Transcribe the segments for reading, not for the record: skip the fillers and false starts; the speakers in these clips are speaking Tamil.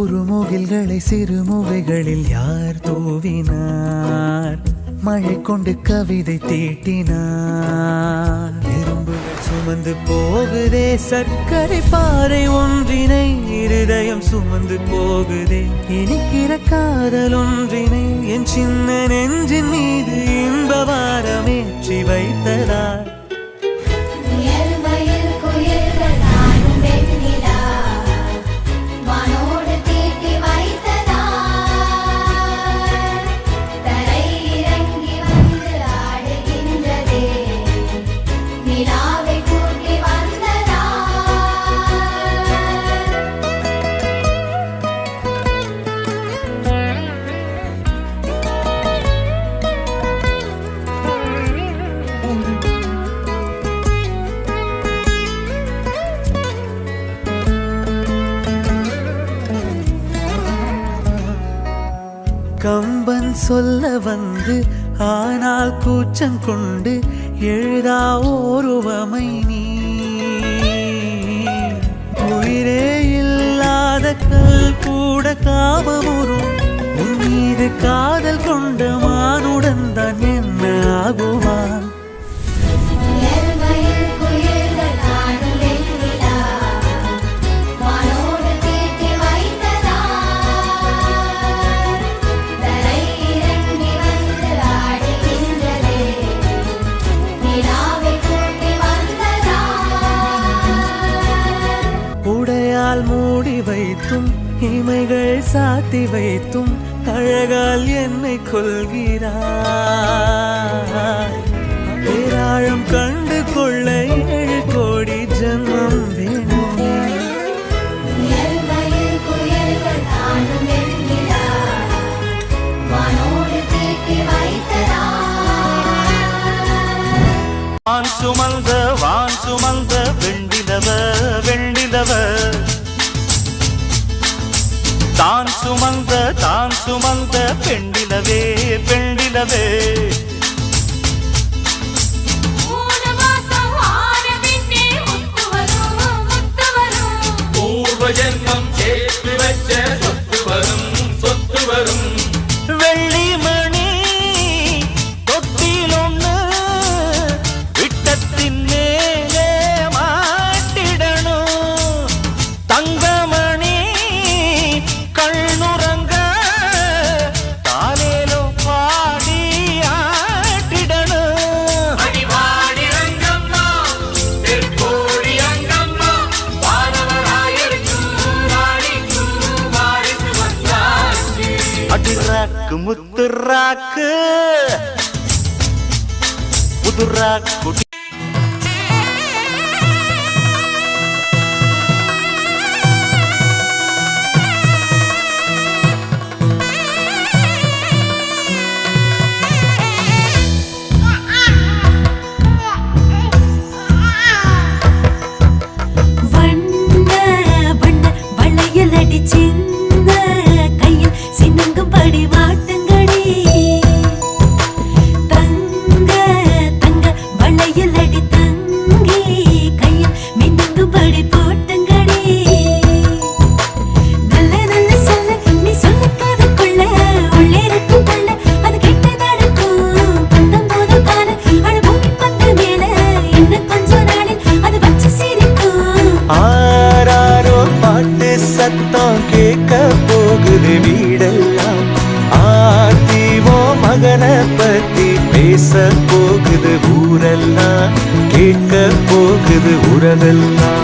குறுமுகில்களை சிறுமுகைகளில் யார் தூவினார்? மழை கொண்டு கவிதை தீட்டினார். எறும்புகள் சுமந்து போகுதே சர்க்கரை பாறை ஒன்றினை, இருதயம் சுமந்து போகுதே இனிக்கிற காதல் ஒன்றினை. என் சின்ன நெஞ்சின் மீது இன்ப வாரமேற்றி வைத்ததார். கம்பன் சொல்ல வந்து ஆனால் கூச்சம் கொண்டு எழுதா ஓருவமை நீ. உயிரே இல்லாத கல் கூட காமமுறும். உன் மீது காதல் கொண்ட மானுடன் தான் என்ன ஆகுவான்? மூடி வைத்தும் இமைகள் சாத்தி வைத்தும் அழகால் என்னை கொள்கிறாய். பேராழம் கண்டு கொள்ள 7 கோடி ஜன்மம் வேணுமே. வான் சுமந்த வான் சுமந்த வெண்டிலவ வெண்டிலவ, தான் சுமந்த பெண்டிலவே பெண்டிலவே. பூர்வ ஜென்மம் சேர்த்து வச்ச சொத்து வரும் சொத்து வரும். வெள்ளி மணி தொட்டில் ஒண்ணு விட்டத்தின் மேலே மாட்டிடணும். தங்கமணி கண்ணுறங்க தாலேலோ பாடி ஆட்டிடணும். அடிவாடி ரங்கம்மா தெற்கோடி அங்கம்மா, வானவராயருக்கும் வாடிக்கும் வாரிசு வந்தாச்சு. அடிராக்கு முத்துராக்கு புதுராக்கு. சத்தம் கேட்க போகுது வீடெல்லாம். ஆத்திமோ மகனை பத்தி பேச போகுது ஊரெல்லாம். கேட்க போகுது உறவெல்லாம்.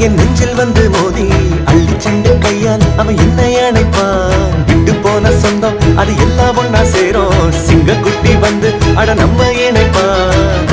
என் நெஞ்சில் வந்து மோதி அள்ளி சென்று கையால் அவன் என்னை அணைப்பான். விட்டு போன சொந்தம் அது எல்லாம் ஒன்னா சேரும். சிங்க குட்டி வந்து அட நம்ம இணைப்பான்.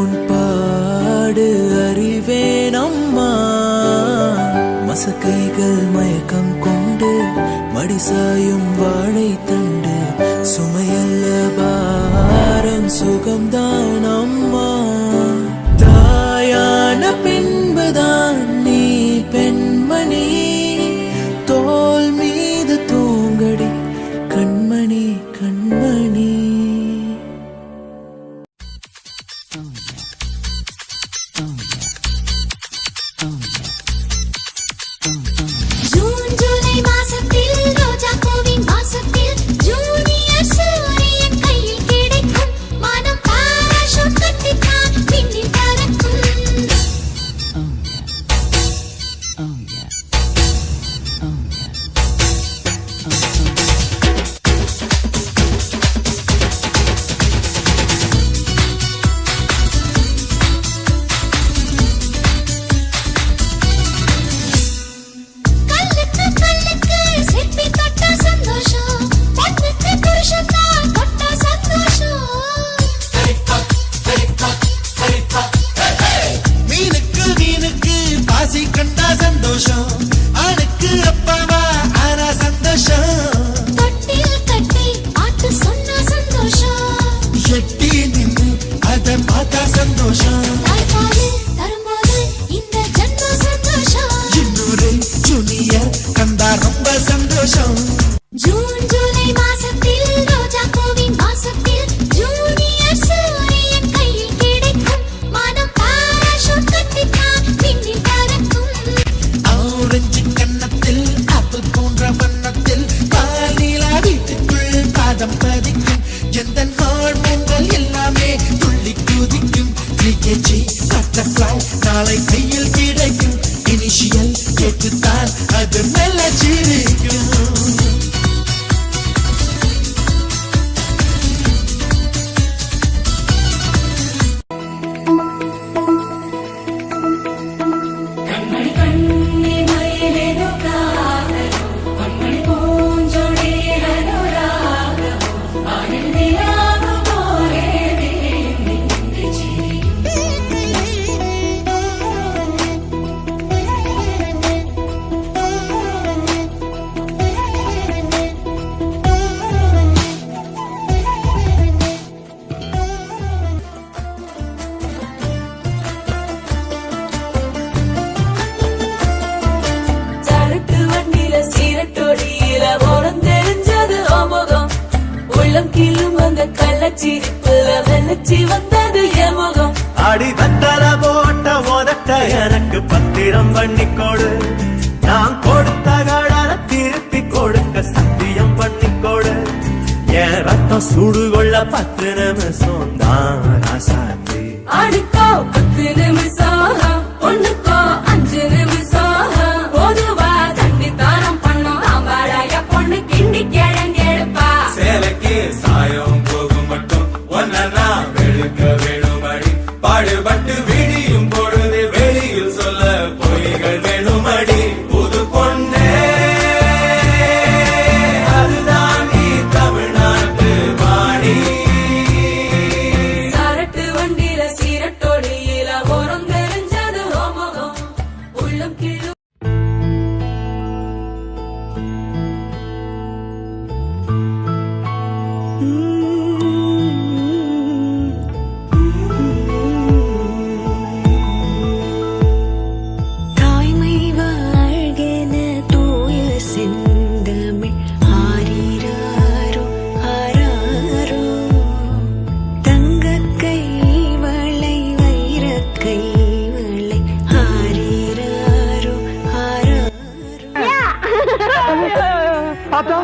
உன் பாடு அறிவேன் அம்மா. மசக்கைகள் மயக்கம் கொண்டு மடிசாயும் வாழை தண்டு சுமையல்ல பாரம் சுகம்தான் அம்மா. தாயான பின்புதான் நீ பெண்மணி, தோல் மீது தூங்கடி கண்மணி கண்மணி. ஜூன் ஜூலை மாசத்தில் ரோஜா பூவின் வாசத்தில் ஜூனியர் சூரியன் கையில் கிடைக்கும் மனம் பாராசூட் கட்டித்தான் விண்ணில் பறக்கும். கல்லுக்கு கல்லுக்கு சிப்பி தொட்டா சந்தோஷம், பொண்ணுக்கு புருஷன் தான் தொட்டா சந்தோஷம். மீனுக்கு மீனுக்கு பாசி கண்டா சந்தோஷம், ஆணுக்கு அப்பாவா ஆனா சந்தோஷம். தொட்டில் கட்டி பாட்டு சொன்னா சந்தோஷம், எட்டி நின்று அதை பார்த்தா சந்தோஷம். தாய்ப்பால் தரும்போது இந்த ஜன்மம் சந்தோஷம். இன்னொரு ஜூனியர் கண்டா ரொம்ப சந்தோஷம். ஜூன் ஜூலை மாசத்தில் ரோஜா பூவின் வாசத்தில் ஜூனியர் சூரியன் கையில் கிடைக்கும் மனம் பாராசூட் கட்டித்தான் விண்ணில் பறக்கும். ஆரஞ்சு கன்னத்தில் ஆப்பிள் போன்ற வண்ணத்தில் பாலிலா வீட்டுக்குள் பாதம் பதிக்கும். எந்த ஹார்மோன்கள் எல்லாமே துள்ளி குதிக்கும். லிகேஜி பட்டர்ஃப்ளை நாளை கையில் கிடைக்கும். இனிஷியல் கேட்டுத்தான் அது மெல்ல சிரிக்கும். கண்மணி கண்ணே மயிலேதோ காதலோ கண்மணி பூஞ்சொடி அனுராகமோ ஆனில் நிலாவு போலே நின்று சரட்டு வண்டியில சீரட்டொடியில ஓடம் தெரிஞ்சது ஓமுகம். உள்ளம் கீழும் வந்த கள்ளச்சிரிப்புல வெள்ளச்சி வந்தது எமுகம். அடி வெத்தல போட்ட உதட்ட எனக்கு பத்திரம் பண்ணிக்கோடு, நான் கொடுத்த கடனை திருப்பி கொடுக்க சத்தியம் பண்ணிக்கோடு. என் ரத்தம் சூடு கொள்ள 10 நிமிஷம் தான் ராசாத்தி. ஆடுக்கோ 10 நிமிஷம், பொண்ணுக்கோ 5 நிமிஷம். பொதுவா சண்டித்தானம் பண்ணும் ஆம்பாடாய பொண்ணு கிண்டி கிழங்கெடுப்பா. சேலைக்கு சாயம் போகும் மட்டும் ஒன்னா வெளுக்க வேணுமடி. பாடுபட்டு விடியும் பொழுது வெளியில் சொல்ல பொய்கள் வேணுமடி. புது பொண்ணே அதுதான் நீ தமிழ்நாட்டு வாணி. சரட்டு வண்டியில சீரட்டொடியில ஓரம் தெரிஞ்சது ஓமுகம். உள்ளம் கீழும் தாய்மை வாழ்கென தூய செந்தமிழ் ஆரிராரோ ஆராரோ. தங்கக்கை வளை வைரக்கை வளை ஆரிராரோ ஆராரோ. ஆத்தா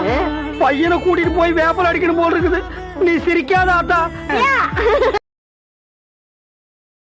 பையனை கூட்டிட்டு போய் வேப்பல் அடிக்கணும் போல் இருக்குது. நீ சிரிக்காத ஆத்தா.